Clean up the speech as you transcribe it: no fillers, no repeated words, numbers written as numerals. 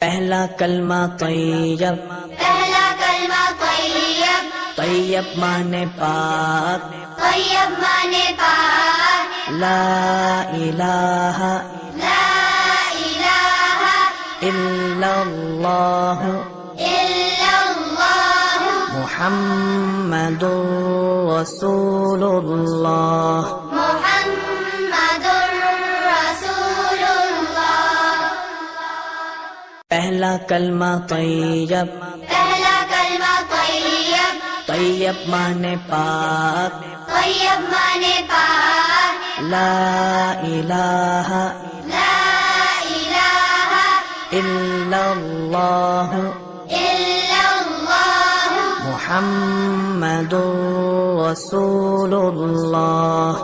पहला कलमा तैयब, पहला कलमा तैयब, तैयब माने पाक, तैयब माने पाक, ला इलाहा ला इलाहा इल्लल्लाह इल्लल्लाह मुहम्मदुर रसूलुल्लाह। मुहम्मदुर रसूलुल्लाह। पहला कलमा तैयब, पहला कलमा तैयब, तैयब माने पाक, तैयब माने पाक, ला इलाहा ला इलाहा इल्लल्लाह इल्लल्लाह मुहम्मदुर रसूलुल्लाह।